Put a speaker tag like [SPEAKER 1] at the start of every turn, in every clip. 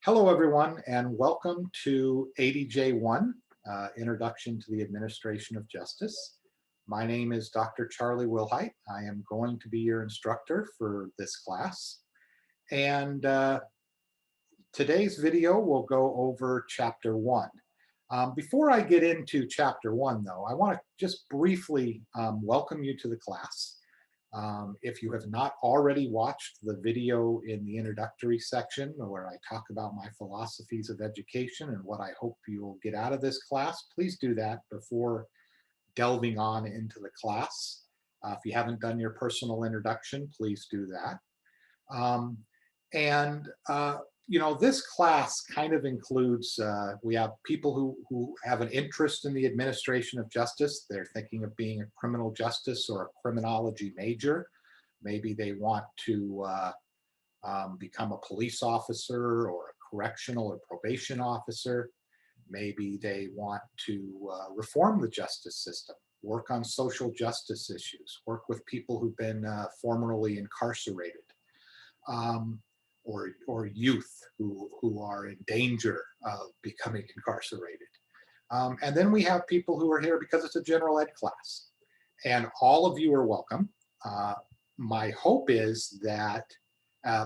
[SPEAKER 1] Hello, everyone, and welcome to ADJ-1, Introduction to the Administration of Justice. My name is Dr. Charlie Wilhite. I am going to be your instructor for this class. And today's video will go over Chapter 1. Before I get into Chapter 1, though, I want to just briefly welcome you to the class. If you have not already watched the video in the introductory section where I talk about my philosophies of education and what I hope you'll get out of this class, please do that before delving on into the class. If you haven't done your personal introduction, please do that. This class kind of includes, we have people who have an interest in the administration of justice. They're thinking of being a criminal justice or a criminology major. Maybe they want to become a police officer or a correctional or probation officer. Maybe they want to reform the justice system, work on social justice issues, work with people who've been formerly incarcerated. Or youth who are in danger of becoming incarcerated. And then we have people who are here because it's a general ed class. And all of you are welcome. My hope is that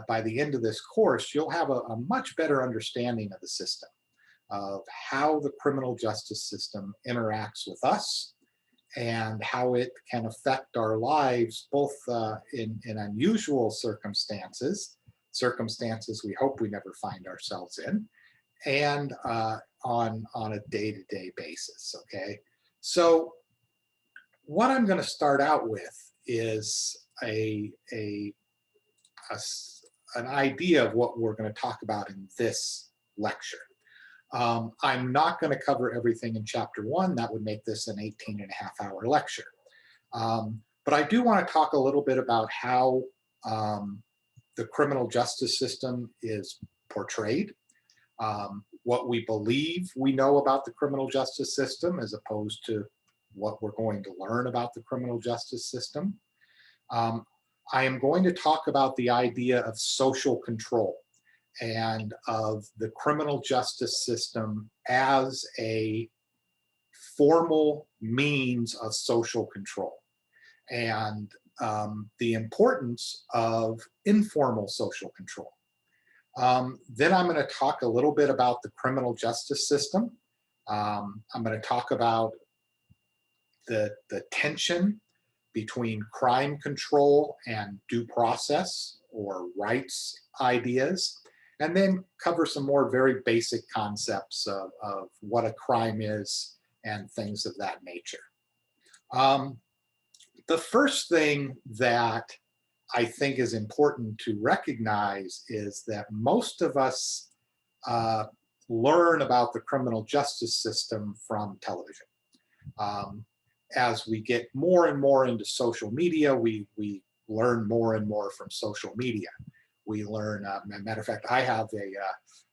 [SPEAKER 1] by the end of this course, you'll have a much better understanding of the system, of how the criminal justice system interacts with us and how it can affect our lives, both in unusual circumstances we hope we never find ourselves in, and on a day-to-day basis, okay? So what I'm gonna start out with is an idea of what we're gonna talk about in this lecture. I'm not gonna cover everything in Chapter 1. That would make this an 18.5-hour lecture. But I do wanna talk a little bit about how the criminal justice system is portrayed, what we believe we know about the criminal justice system as opposed to what we're going to learn about the criminal justice system. I am going to talk about the idea of social control and of the criminal justice system as a formal means of social control, and the importance of informal social control. Then I'm going to talk a little bit about the criminal justice system. I'm going to talk about the tension between crime control and due process or rights ideas, and then cover some more very basic concepts of what a crime is and things of that nature. The first thing that I think is important to recognize is that most of us learn about the criminal justice system from television. As we get more and more into social media, we learn more and more from social media. We learn, matter of fact, I have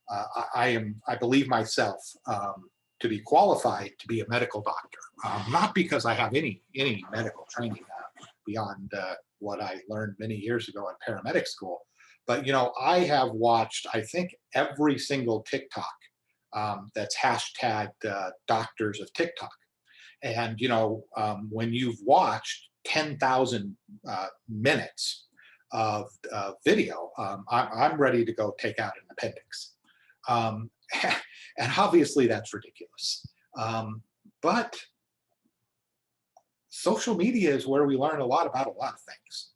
[SPEAKER 1] I believe myself to be qualified to be a medical doctor, not because I have any medical training beyond what I learned many years ago in paramedic school. But, I have watched, I think, every single TikTok that's hashtagged doctors of TikTok. And, when you've watched 10,000 minutes of video, I'm ready to go take out an appendix. And obviously that's ridiculous. But social media is where we learn a lot about a lot of things.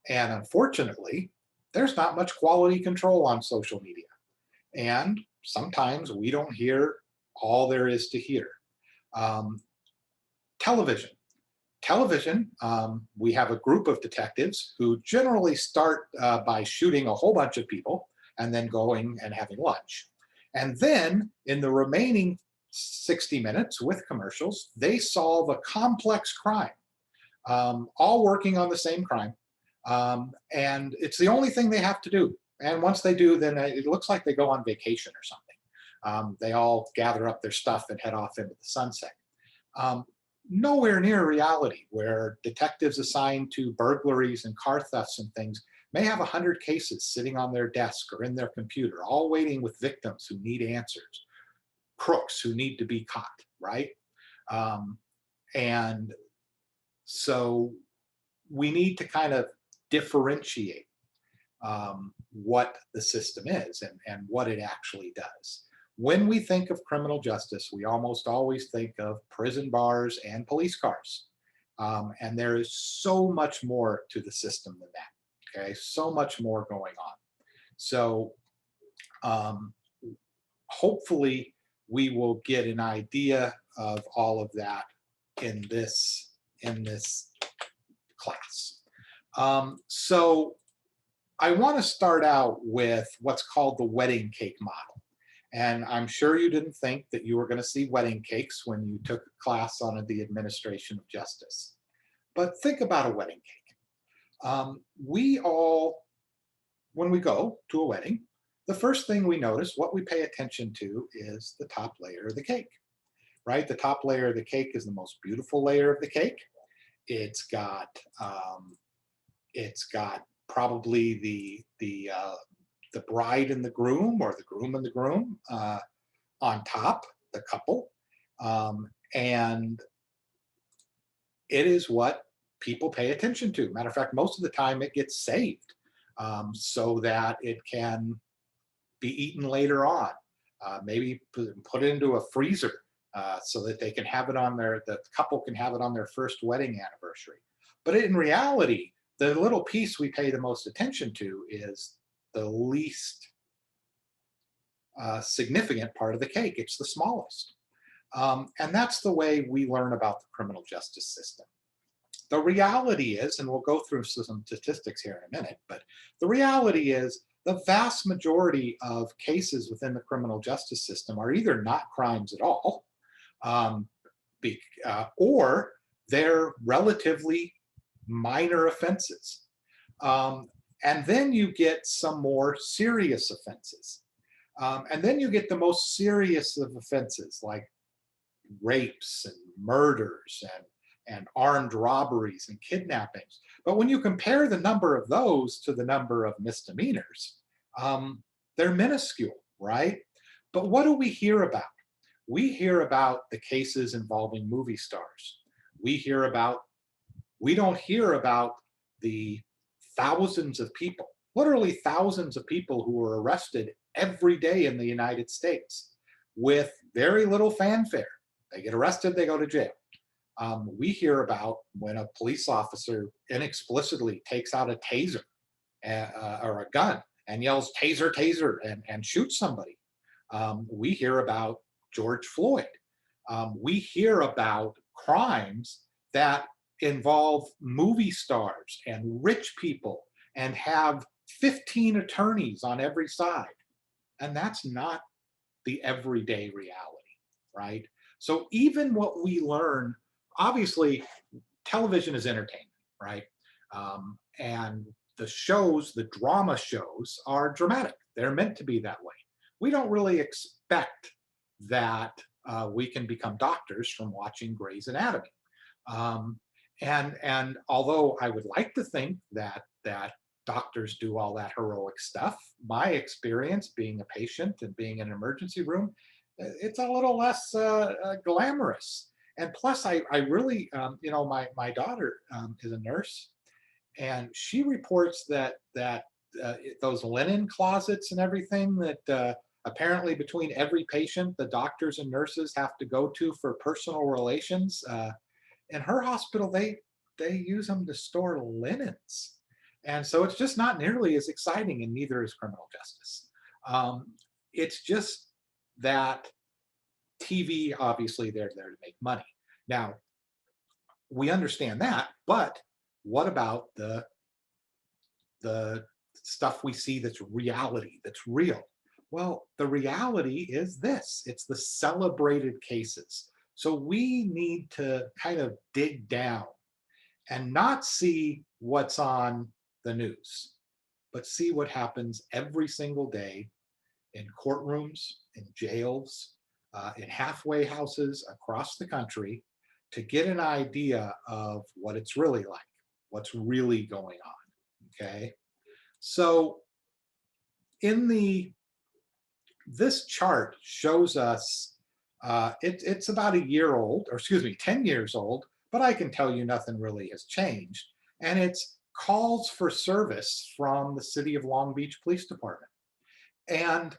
[SPEAKER 1] And unfortunately, there's not much quality control on social media. And sometimes we don't hear all there is to hear. Television. We have a group of detectives who generally start by shooting a whole bunch of people and then going and having lunch. And then in the remaining 60 minutes with commercials, they solve a complex crime, all working on the same crime. And it's the only thing they have to do. And once they do, then it looks like they go on vacation or something. They all gather up their stuff and head off into the sunset. Nowhere near reality, where detectives assigned to burglaries and car thefts and things may have 100 cases sitting on their desk or in their computer, all waiting with victims who need answers, crooks who need to be caught, right? Um, and so we need to kind of differentiate what the system is and what it actually does. When we think of criminal justice, we almost always think of prison bars and police cars. And there is so much more to the system than that. Okay, so much more going on. So um, hopefully we will get an idea of all of that in this class. So I want to start out with what's called the wedding cake model. And I'm sure you didn't think that you were going to see wedding cakes when you took a class on the administration of justice. But think about a wedding cake. We all, when we go to a wedding, the first thing we notice, what we pay attention to, is the top layer of the cake, right? The top layer of the cake is the most beautiful layer of the cake. It's got probably the bride and the groom, or the groom and the groom on top, the couple, and it is what people pay attention to. Matter of fact, most of the time it gets saved so that it can be eaten later on. Maybe put it into a freezer so that they can have it on the couple can have it on their first wedding anniversary. But in reality, the little piece we pay the most attention to is the least significant part of the cake. It's the smallest. And that's the way we learn about the criminal justice system. The reality is, and we'll go through some statistics here in a minute, but the reality is the vast majority of cases within the criminal justice system are either not crimes at all, um, or they're relatively minor offenses. And then you get some more serious offenses. And then you get the most serious of offenses like rapes and murders and armed robberies and kidnappings. But when you compare the number of those to the number of misdemeanors, they're minuscule, right? But what do we hear about? We hear about the cases involving movie stars. We don't hear about the thousands of people, literally thousands of people who are arrested every day in the United States with very little fanfare. They get arrested, they go to jail. We hear about when a police officer inexplicitly takes out a taser or a gun and yells taser, taser, and shoots somebody. We hear about George Floyd. We hear about crimes that involve movie stars and rich people and have 15 attorneys on every side. And that's not the everyday reality, right? So even what we learn, obviously, television is entertainment, right? And the shows, the drama shows, are dramatic. They're meant to be that way. We don't really expect that we can become doctors from watching Grey's Anatomy. And although I would like to think that doctors do all that heroic stuff, my experience being a patient and being in an emergency room, it's a little less glamorous. And plus, I really, my daughter is a nurse, and she reports that those linen closets and everything that apparently between every patient, the doctors and nurses have to go to for personal relations. In her hospital, they use them to store linens, and so it's just not nearly as exciting, and neither is criminal justice. It's just that TV, obviously, they're there to make money. Now, we understand that, but what about the stuff we see that's reality, that's real? Well, the reality is this: it's the celebrated cases. So we need to kind of dig down and not see what's on the news, but see what happens every single day in courtrooms, in jails, in halfway houses across the country, to get an idea of what it's really like, what's really going on. Okay. So in this chart shows us, it's about a year old, or excuse me, 10 years old, but I can tell you nothing really has changed. And it's calls for service from the City of Long Beach Police Department. And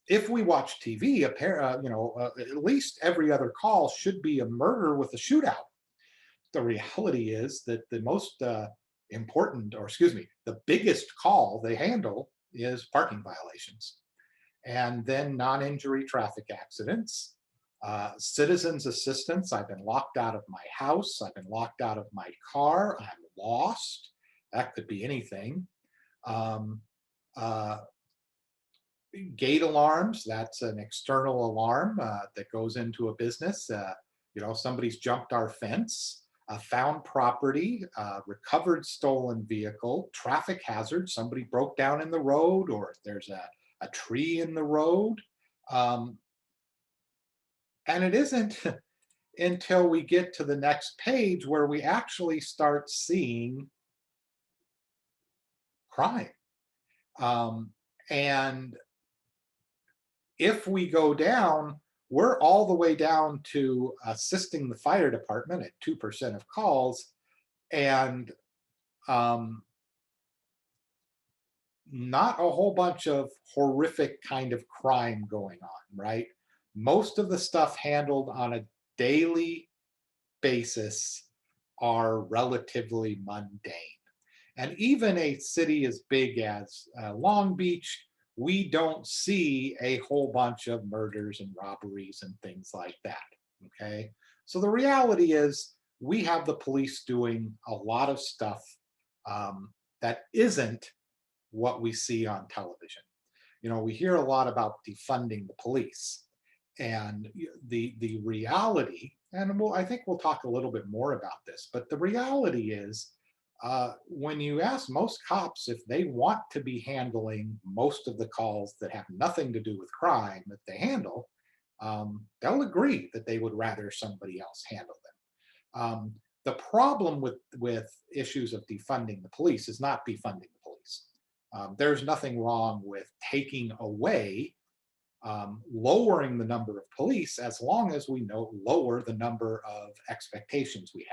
[SPEAKER 1] if we watch TV, at least every other call should be a murder with a shootout. The reality is that the most important, or excuse me, the biggest call they handle is parking violations, and then non-injury traffic accidents, citizens assistance. I've been locked out of my house. I've been locked out of my car. I'm lost. That could be anything. Um, uh, Gate alarms. That's an external alarm that goes into a business. Somebody's jumped our fence. Found property, recovered stolen vehicle, traffic hazard. Somebody broke down in the road, or there's a tree in the road. And it isn't until we get to the next page where we actually start seeing crime. And if we go down, we're all the way down to assisting the fire department at 2% of calls, and not a whole bunch of horrific kind of crime going on, right? Most of the stuff handled on a daily basis are relatively mundane. And even a city as big as Long Beach, we don't see a whole bunch of murders and robberies and things like that. Okay. So the reality is, we have the police doing a lot of stuff that isn't what we see on television. We hear a lot about defunding the police, and the reality, and I think we'll talk a little bit more about this, but the reality is, when you ask most cops if they want to be handling most of the calls that have nothing to do with crime that they handle, they'll agree that they would rather somebody else handle them. The problem with issues of defunding the police is not defunding the police. There's nothing wrong with taking away, lowering the number of police, as long as we lower the number of expectations we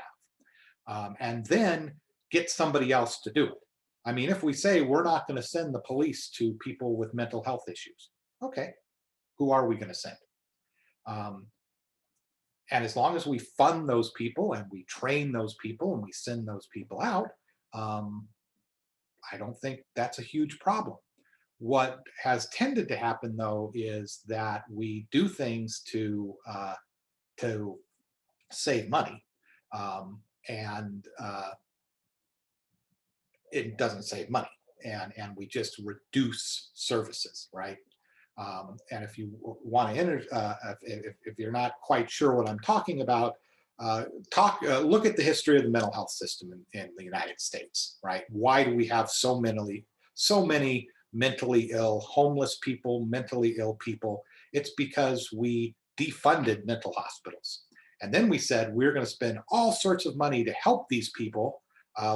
[SPEAKER 1] have, and then get somebody else to do it. I mean, if we say we're not going to send the police to people with mental health issues, okay, who are we going to send? And as long as we fund those people and we train those people and we send those people out, I don't think that's a huge problem. What has tended to happen, though, is that we do things to save money, and it doesn't save money, and we just reduce services, right? And if you want to enter, if you're not quite sure what I'm talking about, look at the history of the mental health system in the United States, right? Why do we have so many mentally ill, homeless people, mentally ill people? It's because we defunded mental hospitals. And then we said we're going to spend all sorts of money to help these people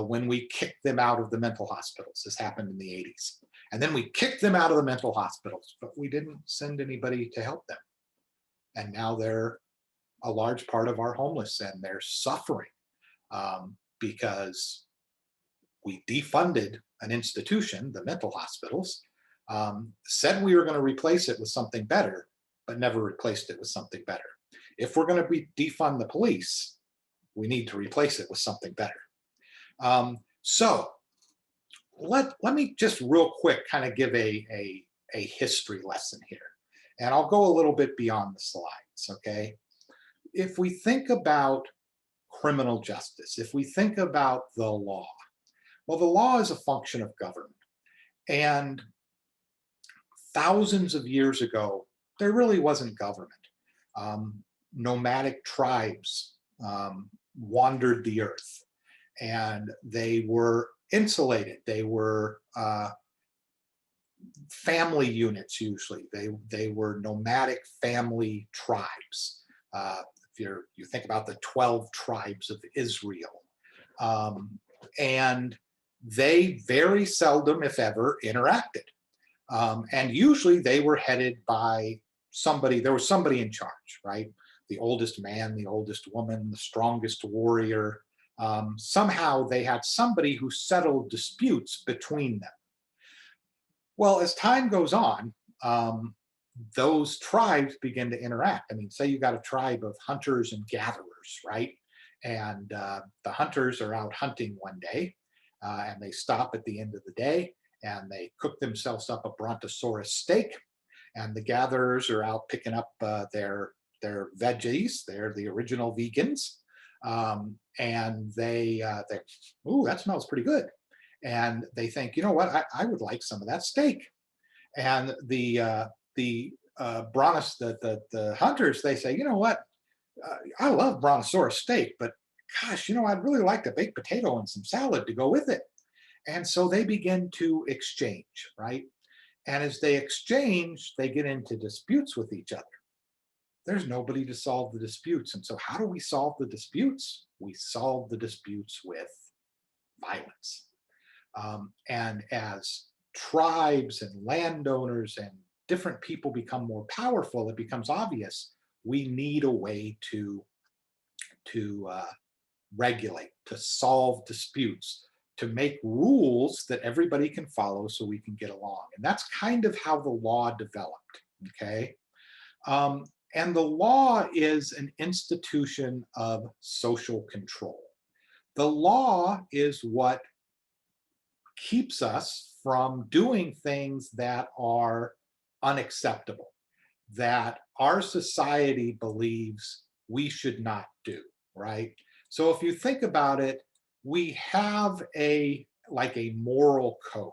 [SPEAKER 1] when we kicked them out of the mental hospitals. This happened in the 80s. And then we kicked them out of the mental hospitals, but we didn't send anybody to help them. And now they're a large part of our homeless, and they're suffering because we defunded an institution, the mental hospitals, said we were going to replace it with something better, but never replaced it with something better. If we're going to defund the police, we need to replace it with something better. So let me just real quick kind of give a history lesson here. And I'll go a little bit beyond the slides, okay? If we think about criminal justice, if we think about the law, well, the law is a function of government. And thousands of years ago, there really wasn't government. Nomadic tribes wandered the earth, and they were insulated. They were family units usually. They were nomadic family tribes. If you think about the 12 tribes of Israel, and they very seldom, if ever, interacted. And usually they were headed by somebody, there was somebody in charge, right? The oldest man, the oldest woman, the strongest warrior. Somehow they had somebody who settled disputes between them. Well, as time goes on, those tribes begin to interact. I mean, say you got a tribe of hunters and gatherers, right? And the hunters are out hunting one day, and they stop at the end of the day and they cook themselves up a brontosaurus steak. And the gatherers are out picking up their veggies. They're the original vegans, and they, ooh, that smells pretty good. And they think, you know what, I would like some of that steak. And the hunters, they say, you know what, I love brontosaurus steak, but gosh, you know, I'd really like a baked potato and some salad to go with it. And so they begin to exchange, right? And as they exchange, they get into disputes with each other. There's nobody to solve the disputes. And so, how do we solve the disputes? We solve the disputes with violence. And as tribes and landowners and different people become more powerful, it becomes obvious we need a way to regulate, to solve disputes, to make rules that everybody can follow so we can get along. And that's kind of how the law developed. Okay. And the law is an institution of social control. The law is what keeps us from doing things that are unacceptable, that our society believes we should not do, right? So if you think about it, we have a like a moral code.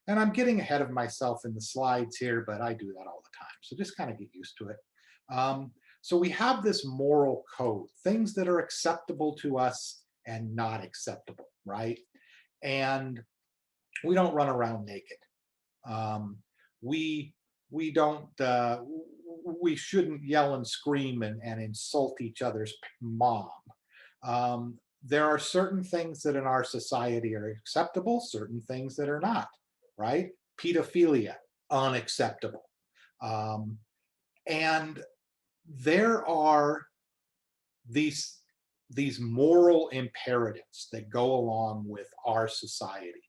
[SPEAKER 1] And I'm getting ahead of myself in the slides here, but I do that all the time. So just kind of get used to it. So we have this moral code, things that are acceptable to us and not acceptable, right? And we don't run around naked. We don't we shouldn't yell and scream and insult each other's mom. There are certain things that in our society are acceptable, certain things that are not, right? Pedophilia, unacceptable. And there are these moral imperatives that go along with our society.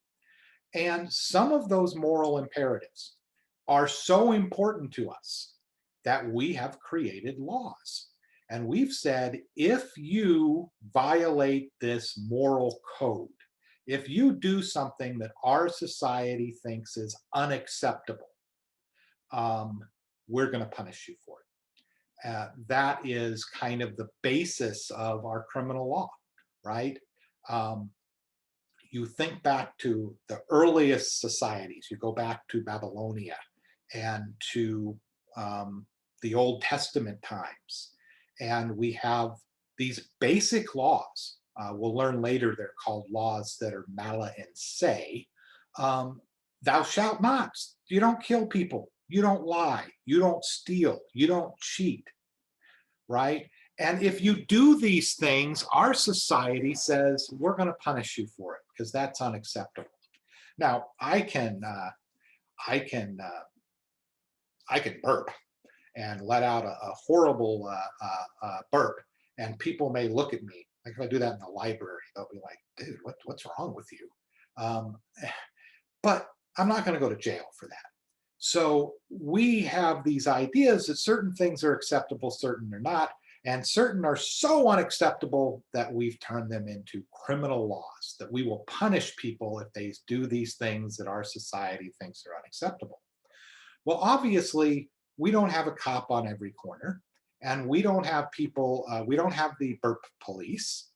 [SPEAKER 1] And some of those moral imperatives are so important to us that we have created laws. And we've said, if you violate this moral code, if you do something that our society thinks is unacceptable, we're going to punish you for it. That is kind of the basis of our criminal law, right? You think back to the earliest societies, you go back to Babylonia and to the Old Testament times, and we have these basic laws. We'll learn later they're called laws that are mala and se. Thou shalt not. You don't kill people. You don't lie. You don't steal. You don't cheat, right? And if you do these things, our society says we're going to punish you for it because that's unacceptable. Now, I can burp and let out a horrible burp, and people may look at me. Like if I do that in the library, they'll be like, "Dude, what's wrong with you?" But I'm not going to go to jail for that. So we have these ideas that certain things are acceptable, certain are not, and certain are so unacceptable that we've turned them into criminal laws, that we will punish people if they do these things that our society thinks are unacceptable. Well, obviously, we don't have a cop on every corner, and we don't have people, we don't have the burp police.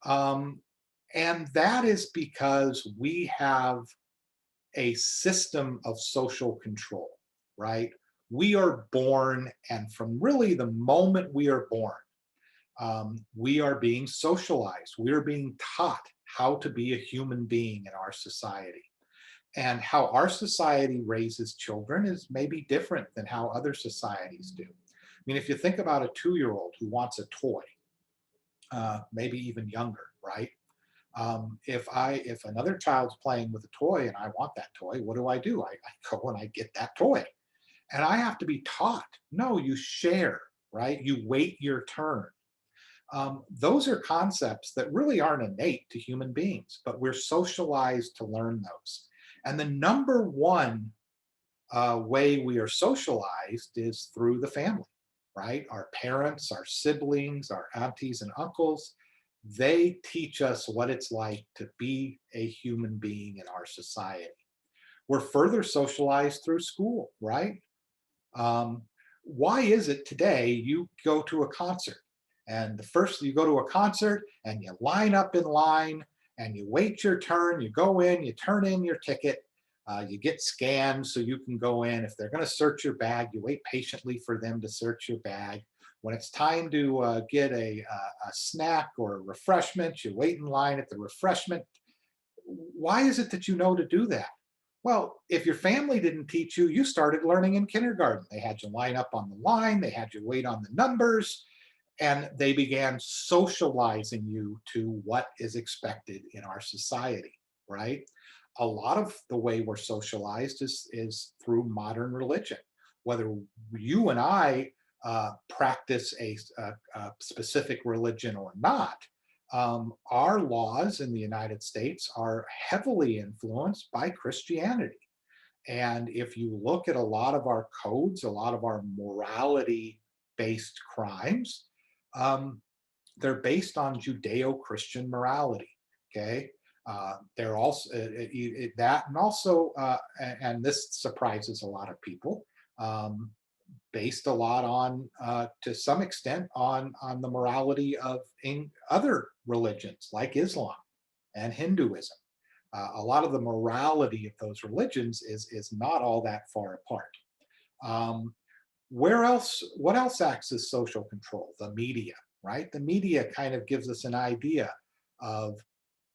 [SPEAKER 1] And that is because we have a system of social control, right? We are born, and from really the moment we are born, we are being socialized. We are being taught how to be a human being in our society. And how our society raises children is maybe different than how other societies do. I mean, if you think about a 2-year-old who wants a toy, maybe even younger, right? If another child's playing with a toy and I want that toy, what do? I go and I get that toy. And I have to be taught, no, you share, right? You wait your turn. Those are concepts that really aren't innate to human beings, but we're socialized to learn those. And the number one way we are socialized is through the family, right? Our parents, our siblings, our aunties and uncles, they teach us what it's like to be a human being in our society. We're further socialized through school, right? Um, why is it today you go to a concert and the first you go to a concert and you line up in line and you wait your turn, you go in, you turn in your ticket, you get scanned so you can go in. If they're going to search your bag, you wait patiently for them to search your bag. When it's time to get a snack or a refreshment, you wait in line at the refreshment. Why is it that you know to do that? Well, if your family didn't teach you, you started learning in kindergarten. They had you line up on the line, they had you wait on the numbers, and they began socializing you to what is expected in our society, right? A lot of the way we're socialized is through modern religion. Whether you and I practice a specific religion or not, our laws in the United States are heavily influenced by Christianity. And if you look at a lot of our codes, a lot of our morality based crimes, um, they're based on Judeo Christian morality. Okay. They're also that, and also, and this surprises a lot of people, um, based a lot on, to some extent, on the morality of other religions like Islam and Hinduism. A lot of the morality of those religions is not all that far apart. Um, where else? What else acts as social control? The media, right? The media kind of gives us an idea of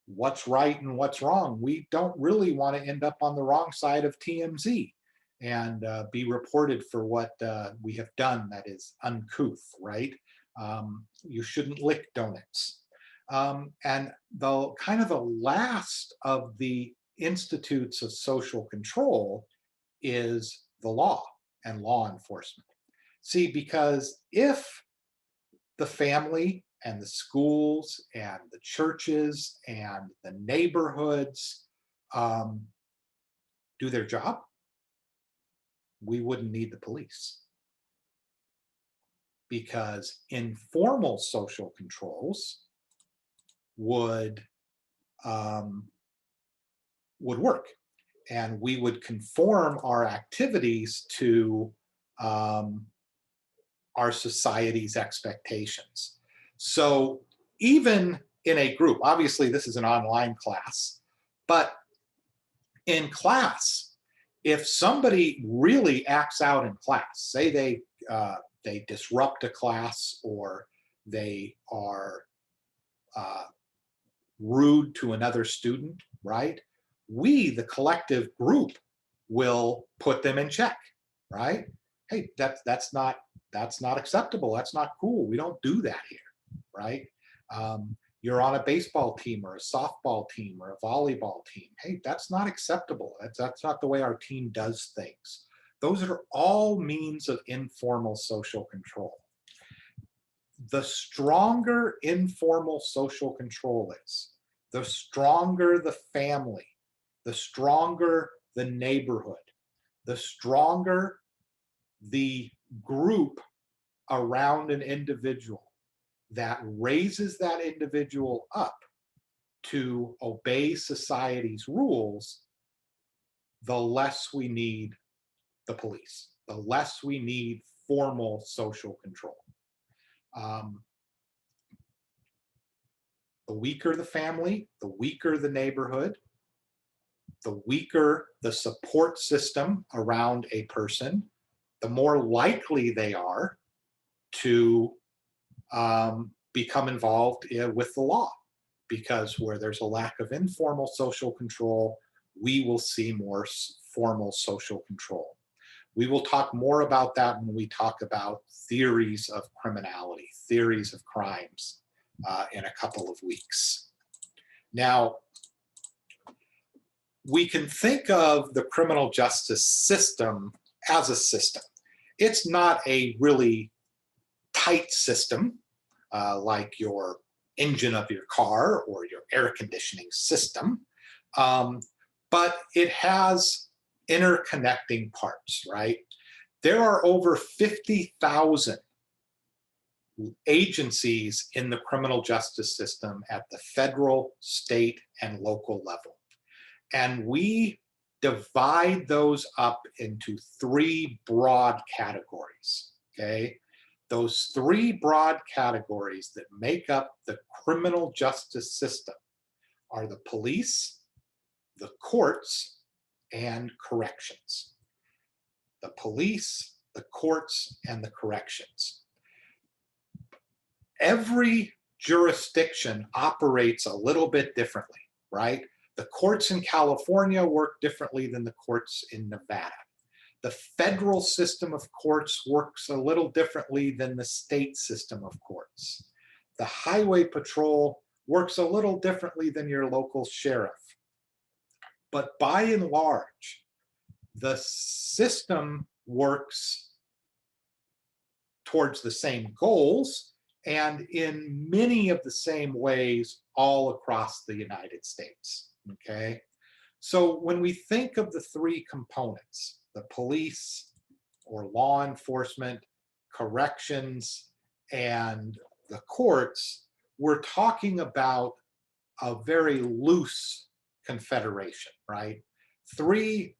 [SPEAKER 1] what's right and what's wrong. We don't really want to end up on the wrong side of TMZ and be reported for what we have done that is uncouth, right? You shouldn't lick donuts. And the kind of the last of the institutes of social control is the law and law enforcement. See, because if the family and the schools and the churches and the neighborhoods um, do their job, we wouldn't need the police, because informal social controls would um, would work, and we would conform our activities to um, our society's expectations. So even in a group, obviously this is an online class, but in class, if somebody really acts out in class, say they disrupt a class, or they are uh, rude to another student, right? We, the collective group, will put them in check, right? Hey, that's not acceptable. That's not cool. We don't do that here, right? You're on a baseball team or a softball team or a volleyball team. Hey, that's not acceptable. That's not the way our team does things. Those are all means of informal social control. The stronger informal social control is, the stronger the family, the stronger the neighborhood, the stronger the group around an individual that raises that individual up to obey society's rules, the less we need the police, the less we need formal social control. Um, the weaker the family, the weaker the neighborhood, the weaker the support system around a person, the more likely they are to become involved with the law. Because where there's a lack of informal social control, we will see more formal social control. We will talk more about that when we talk about theories of criminality, theories of crimes, in a couple of weeks. Now, we can think of the criminal justice system as a system. It's not a really tight system like your engine of your car or your air conditioning system, but it has interconnecting parts, right? There are over 50,000 agencies in the criminal justice system at the federal, state, and local level. And we divide those up into three broad categories, okay? Those three broad categories that make up the criminal justice system are the police, the courts, and corrections. The police, the courts, and the corrections. Every jurisdiction operates a little bit differently, right? The courts in California work differently than the courts in Nevada. The federal system of courts works a little differently than the state system of courts. The highway patrol works a little differently than your local sheriff. But by and large, the system works towards the same goals and in many of the same ways all across the United States, okay? So when we think of the three components, the police or law enforcement, corrections, and the courts, we're talking about a very loose confederation, right? Three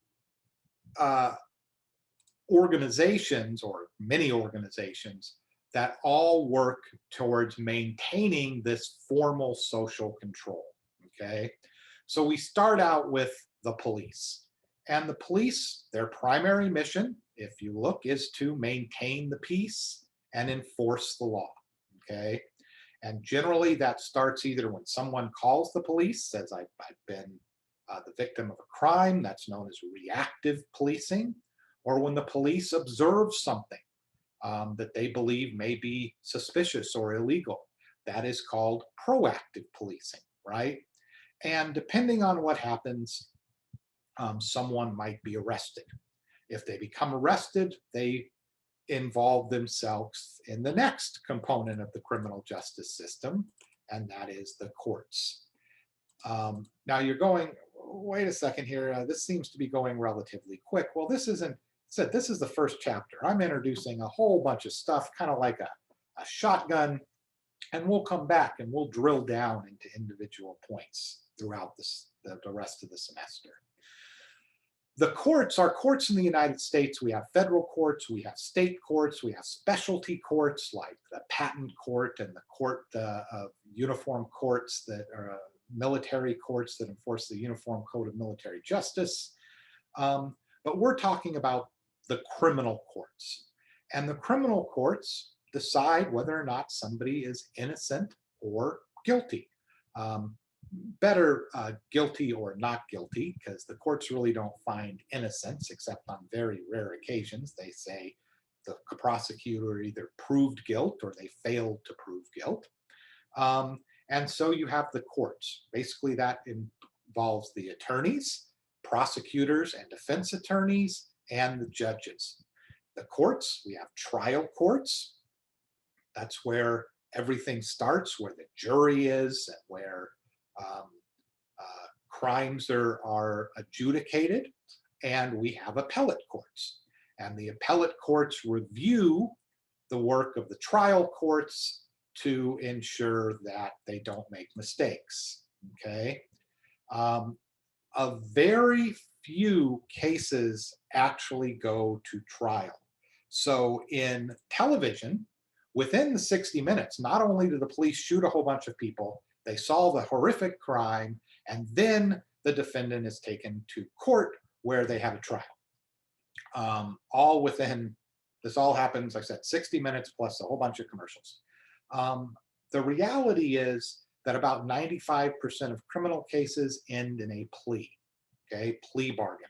[SPEAKER 1] organizations or many organizations that all work towards maintaining this formal social control, okay? So we start out with the police. And the police, their primary mission, if you look, is to maintain the peace and enforce the law, okay? And generally that starts either when someone calls the police, says, I've been the victim of a crime, that's known as reactive policing, or when the police observe something that they believe may be suspicious or illegal. That is called proactive policing, right? And depending on what happens, someone might be arrested. If they become arrested, they involve themselves in the next component of the criminal justice system, and that is the courts. Now you're going, wait a second here, this seems to be going relatively quick. Well, this isn't, this is the first chapter. I'm introducing a whole bunch of stuff, kind of like a shotgun, and we'll come back and we'll drill down into individual points throughout the rest of the semester. The courts, our courts in the United States, we have federal courts, we have state courts, we have specialty courts like the patent court and the court of uniform courts that are military courts that enforce the Uniform Code of Military Justice. But we're talking about the criminal courts. And the criminal courts decide whether or not somebody is innocent or guilty. Better guilty or not guilty, because the courts really don't find innocence except on very rare occasions. They say the prosecutor either proved guilt or they failed to prove guilt. And so you have the courts. Basically that involves the attorneys, prosecutors and defense attorneys, and the judges. The courts, we have trial courts. That's where everything starts, where the jury is and where crimes are adjudicated. And we have appellate courts. And the appellate courts review the work of the trial courts to ensure that they don't make mistakes, okay? A very few cases actually go to trial. So in television, within the 60 minutes, not only do the police shoot a whole bunch of people, they solve a horrific crime, and then the defendant is taken to court where they have a trial. All within, this all happens, like I said, 60 minutes plus a whole bunch of commercials. The reality is that about 95% of criminal cases end in a plea, okay, plea bargaining.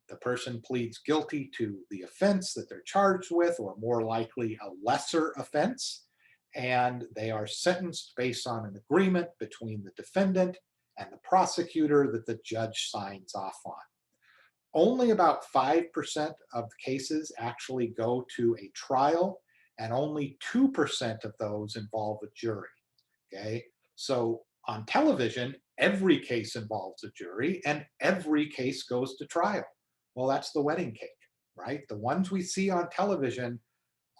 [SPEAKER 1] The person pleads guilty to the offense that they're charged with, or more likely a lesser offense, and they are sentenced based on an agreement between the defendant and the prosecutor that the judge signs off on. Only about 5% of cases actually go to a trial, and only 2% of those involve a jury. Okay, so on television, every case involves a jury and every case goes to trial. Well, that's the wedding cake, right? The ones we see on television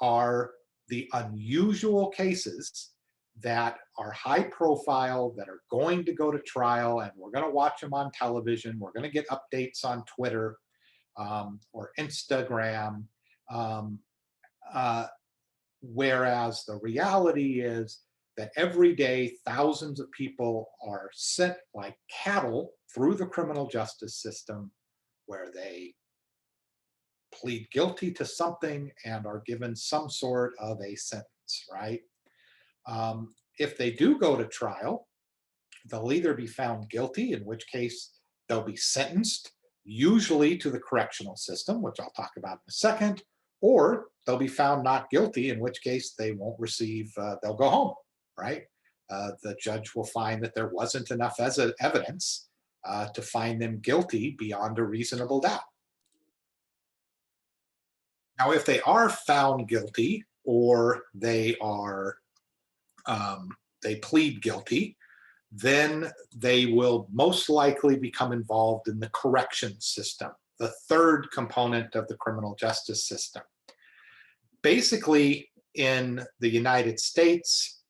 [SPEAKER 1] are the unusual cases that are high profile, that are going to go to trial, and we're going to watch them on television. We're going to get updates on Twitter or Instagram. Um, uh, whereas the reality is that every day thousands of people are sent like cattle through the criminal justice system, where they plead guilty to something and are given some sort of a sentence, right? If they do go to trial, they'll either be found guilty, in which case they'll be sentenced, usually to the correctional system, which I'll talk about in a second, or they'll be found not guilty, in which case they won't receive, they'll go home, right? The judge will find that there wasn't enough as evidence to find them guilty beyond a reasonable doubt. Now, if they are found guilty or they plead guilty, then they will most likely become involved in the correction system, the third component of the criminal justice system. Basically, in the United States,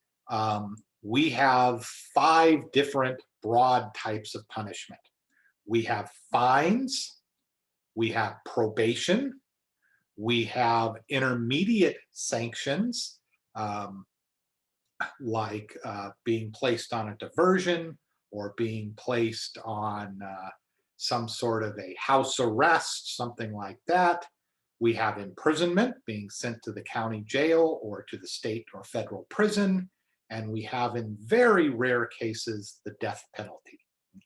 [SPEAKER 1] we have 5 different broad types of punishment. We have fines, we have probation, we have intermediate sanctions, like being placed on a diversion or being placed on some sort of a house arrest, something like that. We have imprisonment, being sent to the county jail or to the state or federal prison. And we have, in very rare cases, the death penalty,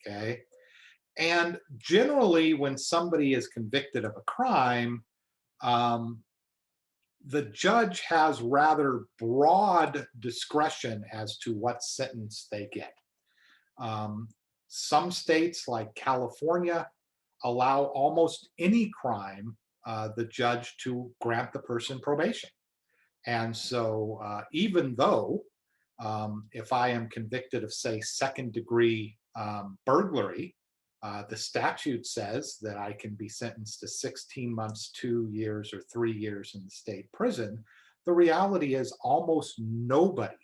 [SPEAKER 1] okay? And generally, when somebody is convicted of a crime, the judge has rather broad discretion as to what sentence they get. Some states, like California, allow almost any crime the judge to grant the person probation. And so even though if I am convicted of, say, second-degree burglary, the statute says that I can be sentenced to 16 months, 2 years, or 3 years in the state prison. The reality is almost nobody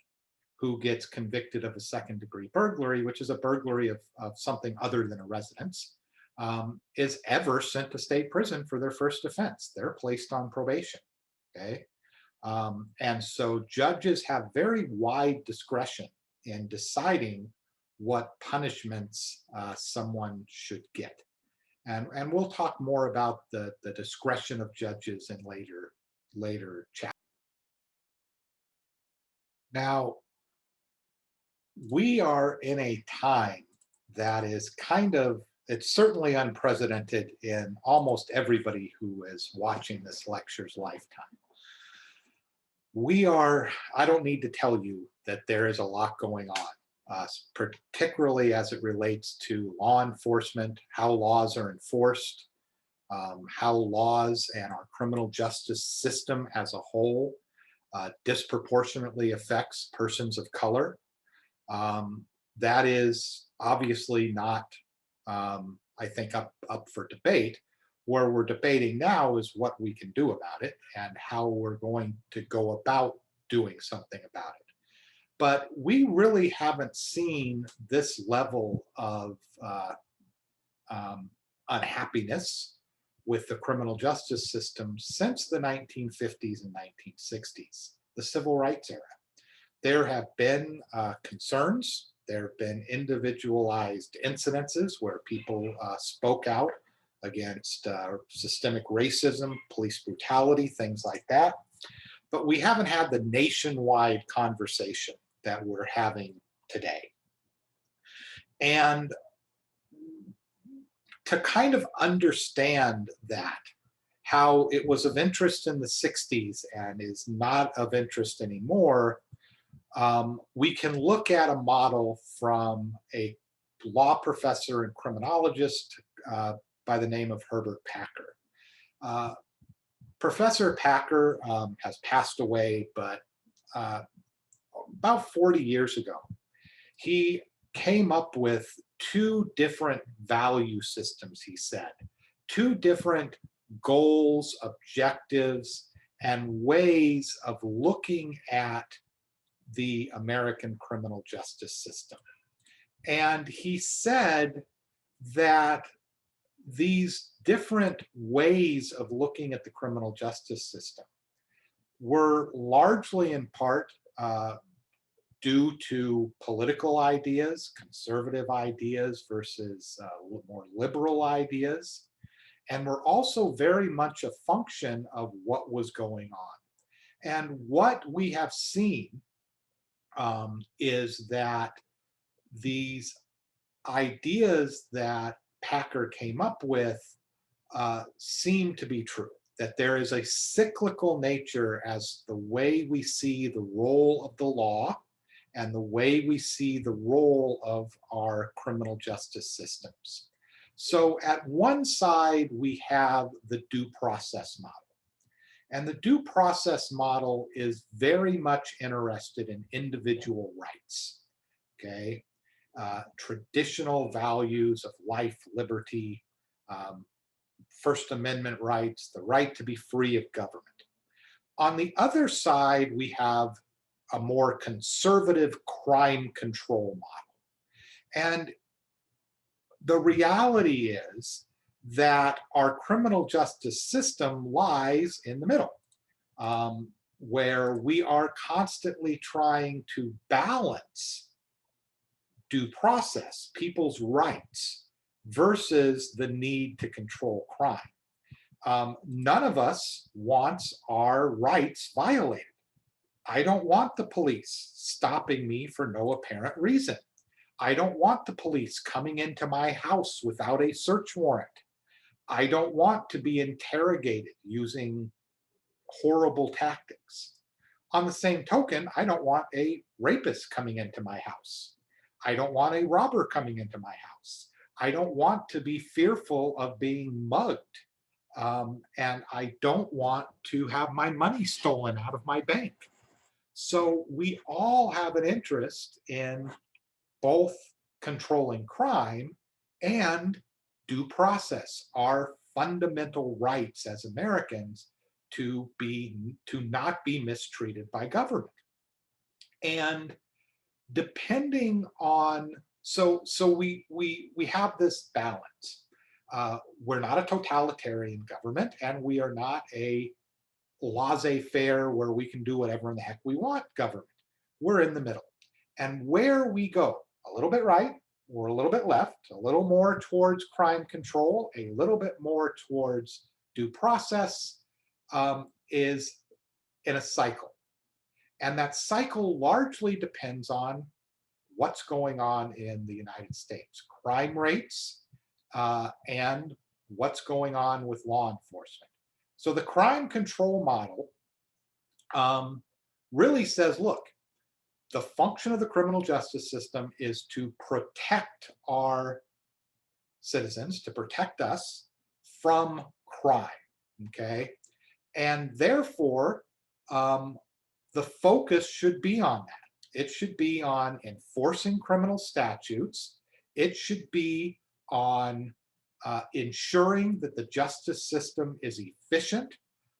[SPEAKER 1] who gets convicted of a second-degree burglary, which is a burglary of something other than a residence, is ever sent to state prison for their first offense. They're placed on probation, okay? And so judges have very wide discretion in deciding what punishments someone should get. And we'll talk more about the discretion of judges in later chapters. Now, we are in a time that is it's certainly unprecedented in almost everybody who is watching this lecture's lifetime. I don't need to tell you that there is a lot going on, particularly as it relates to law enforcement, how laws are enforced, how laws and our criminal justice system as a whole disproportionately affects persons of color. That is obviously not, I think, up for debate. Where we're debating now is what we can do about it and how we're going to go about doing something about it. But we really haven't seen this level of unhappiness with the criminal justice system since the 1950s and 1960s, the civil rights era. There have been concerns. There have been individualized incidences where people spoke out against systemic racism, police brutality, things like that. But we haven't had the nationwide conversation that we're having today. And to kind of understand that, how it was of interest in the 60s and is not of interest anymore, we can look at a model from a law professor and criminologist by the name of Herbert Packer. Uh, Professor Packer has passed away, but about 40 years ago, he came up with two different value systems, he said, two different goals, objectives, and ways of looking at the American criminal justice system. And he said that these different ways of looking at the criminal justice system were largely in part due to political ideas, conservative ideas versus more liberal ideas, and were also very much a function of what was going on. And what we have seen is that these ideas that Packer came up with seem to be true, that there is a cyclical nature as the way we see the role of the law and the way we see the role of our criminal justice systems. So at one side, we have the due process model. And the due process model is very much interested in individual rights, okay? Traditional values of life, liberty, First Amendment rights, the right to be free of government. On the other side, we have a more conservative crime control model. And the reality is that our criminal justice system lies in the middle, where we are constantly trying to balance due process, people's rights, versus the need to control crime. None of us wants our rights violated. I don't want the police stopping me for no apparent reason. I don't want the police coming into my house without a search warrant. I don't want to be interrogated using horrible tactics. On the same token, I don't want a rapist coming into my house. I don't want a robber coming into my house. I don't want to be fearful of being mugged. And I don't want to have my money stolen out of my bank. So we all have an interest in both controlling crime and due process, our fundamental rights as Americans to not be mistreated by government. And depending on we have this balance. We're not a totalitarian government, and we are not a laissez-faire where we can do whatever in the heck we want government. We're in the middle. And where we go, a little bit right, or a little bit left, a little more towards crime control, a little bit more towards due process, is in a cycle. And that cycle largely depends on what's going on in the United States, crime rates, and what's going on with law enforcement. So the crime control model really says, look, the function of the criminal justice system is to protect our citizens, to protect us from crime, okay? And therefore, the focus should be on that. It should be on enforcing criminal statutes. It should be on ensuring that the justice system is efficient,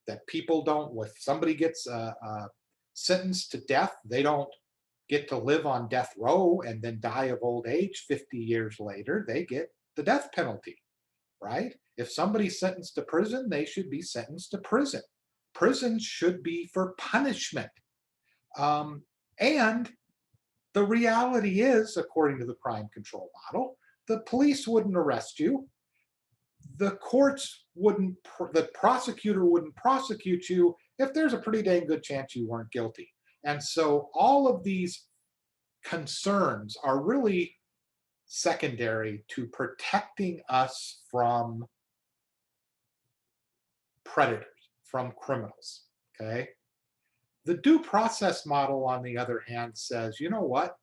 [SPEAKER 1] that people don't, if somebody gets sentenced to death, they don't get to live on death row and then die of old age 50 years later. They get the death penalty, right? If somebody's sentenced to prison, they should be sentenced to prison. Prison should be for punishment. And the reality is, according to the crime control model, the police wouldn't arrest you. The courts wouldn't, the prosecutor wouldn't prosecute you if there's a pretty dang good chance you weren't guilty. And so all of these concerns are really secondary to protecting us from predators, from criminals, okay? The due process model, on the other hand, says, you know what?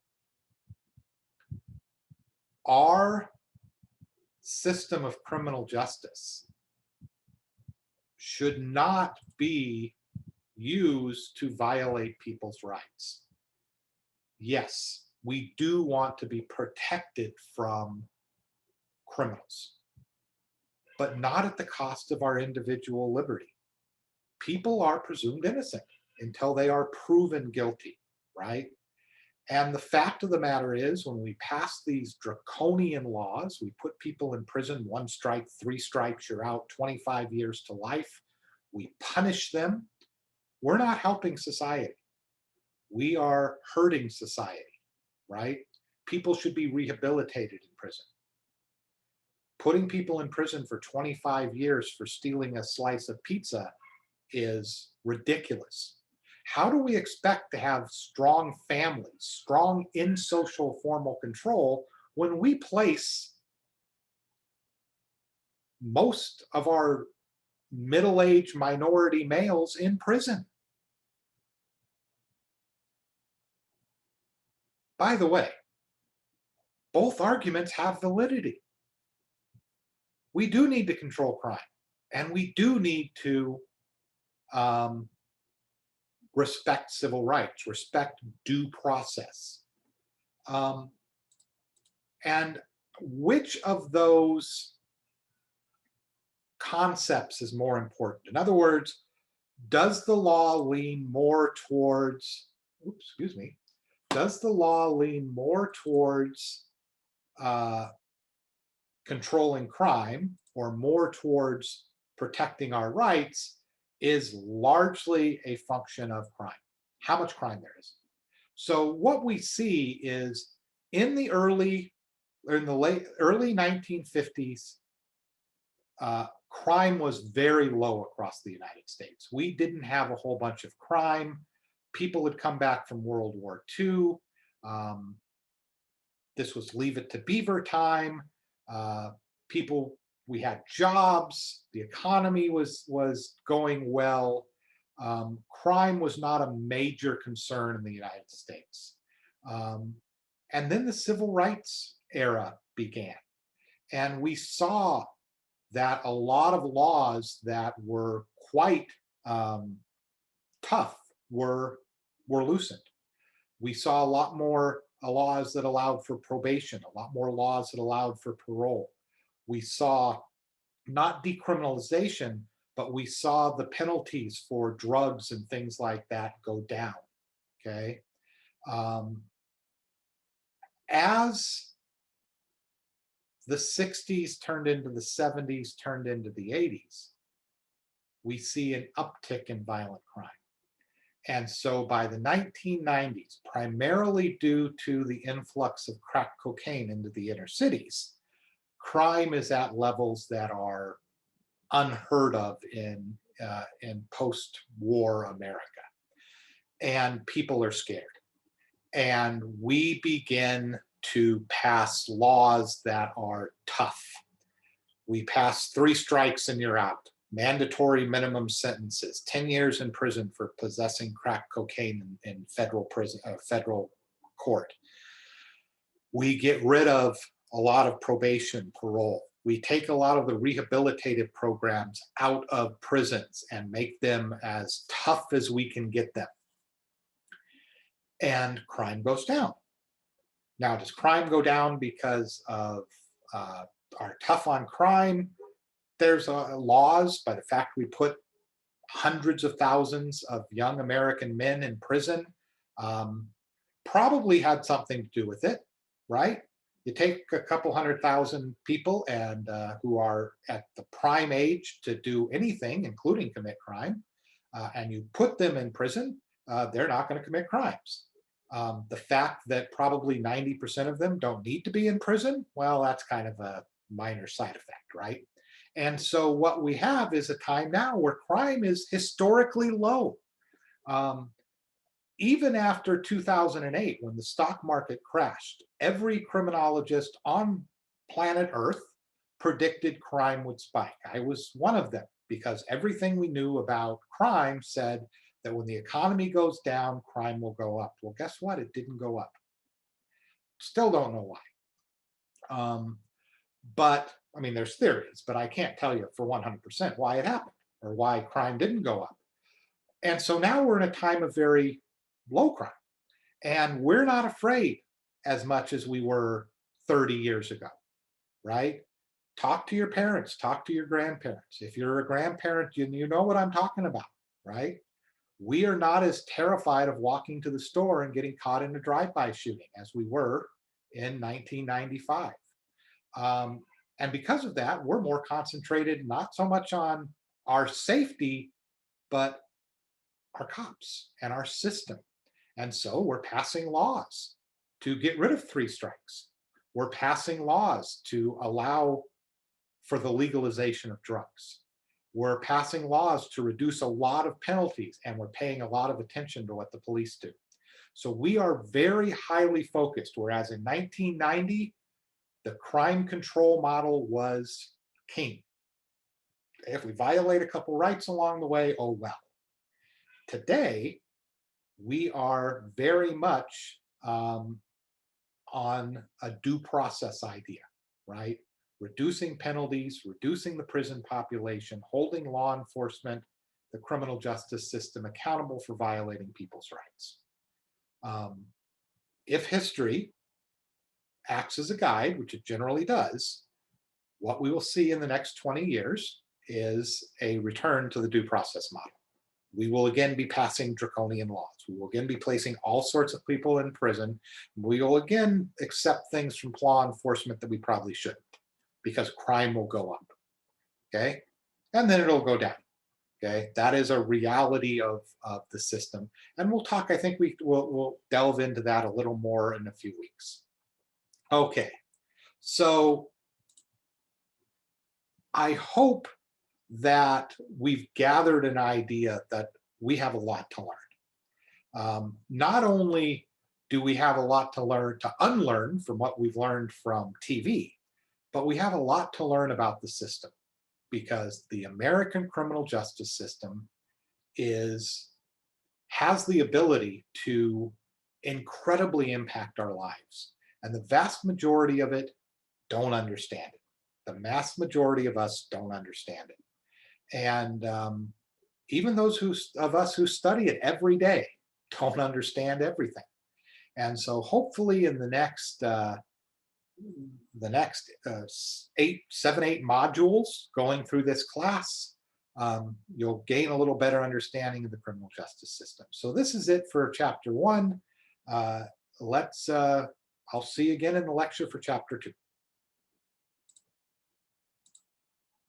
[SPEAKER 1] our system of criminal justice should not be used to violate people's rights. Yes, we do want to be protected from criminals, but not at the cost of our individual liberty. People are presumed innocent until they are proven guilty, right? And the fact of the matter is, when we pass these draconian laws, we put people in prison, 1 strike, 3 strikes, you're out, 25 years to life. We punish them. We're not helping society. We are hurting society, right? People should be rehabilitated in prison. Putting people in prison for 25 years for stealing a slice of pizza is ridiculous. How do we expect to have strong families, strong in social formal control, when we place most of our middle-aged minority males in prison? By the way, both arguments have validity. We do need to control crime, and we do need to respect civil rights, respect due process. And which of those concepts is more important? In other words, does the law lean more towards, does the law lean more towards controlling crime or more towards protecting our rights, is largely a function of crime, how much crime there is. So what we see is in the early 1950s, crime was very low across the United States. We didn't have a whole bunch of crime. People had come back from World War II. This was Leave It to Beaver time. We had jobs, the economy was going well. Crime was not a major concern in the United States. And then the civil rights era began. And we saw that a lot of laws that were quite tough were loosened. We saw a lot more laws that allowed for probation, a lot more laws that allowed for parole. We saw not decriminalization, but we saw the penalties for drugs and things like that go down, okay? As the 60s turned into the 70s, turned into the 80s, we see an uptick in violent crime. And so by the 1990s, primarily due to the influx of crack cocaine into the inner cities, crime is at levels that are unheard of in post-war America. And people are scared. And we begin to pass laws that are tough. We pass 3 strikes and you're out. Mandatory minimum sentences, 10 years in prison for possessing crack cocaine in federal prison, federal court. We get rid of a lot of probation, parole. We take a lot of the rehabilitative programs out of prisons and make them as tough as we can get them. And crime goes down. Now, does crime go down because of our tough on crime? There's laws, by the fact we put hundreds of thousands of young American men in prison, probably had something to do with it, right? You take a couple 100,000 people and who are at the prime age to do anything, including commit crime, and you put them in prison, they're not going to commit crimes. The fact that probably 90% of them don't need to be in prison, well, that's kind of a minor side effect, right? And so what we have is a time now where crime is historically low. Even after 2008, when the stock market crashed, every criminologist on planet Earth predicted crime would spike. I was one of them, because everything we knew about crime said that when the economy goes down, crime will go up. Well, guess what? It didn't go up. Still don't know why. Um, but I mean, there's theories, but I can't tell you for 100% why it happened or why crime didn't go up. And so now we're in a time of very low crime, and we're not afraid as much as we were 30 years ago, right? Talk to your parents, talk to your grandparents. If you're a grandparent, you know what I'm talking about, right? We are not as terrified of walking to the store and getting caught in a drive-by shooting as we were in 1995. Um, and because of that, we're more concentrated not so much on our safety, but our cops and our system. And so we're passing laws to get rid of three strikes. We're passing laws to allow for the legalization of drugs. We're passing laws to reduce a lot of penalties, and we're paying a lot of attention to what the police do. So we are very highly focused, whereas in 1990, the crime control model was king. If we violate a couple rights along the way, oh well. Today, we are very much on a due process idea, right? Reducing penalties, reducing the prison population, holding law enforcement, the criminal justice system accountable for violating people's rights. If history acts as a guide, which it generally does, what we will see in the next 20 years is a return to the due process model. We will again be passing draconian laws. We will again be placing all sorts of people in prison. We will again accept things from law enforcement that we probably shouldn't, because crime will go up, okay? And then it'll go down, okay? That is a reality of the system. And we'll talk, I think we'll delve into that a little more in a few weeks. Okay, so I hope that we've gathered an idea that we have a lot to learn. Not only do we have a lot to learn to unlearn from what we've learned from TV, but we have a lot to learn about the system, because the American criminal justice system has the ability to incredibly impact our lives. And the vast majority of it don't understand it. The vast majority of us don't understand it. And even those of us who study it every day don't understand everything. And so hopefully in the next 8 modules going through this class, you'll gain a little better understanding of the criminal justice system. So this is it for chapter 1. I'll see you again in the lecture for chapter 2.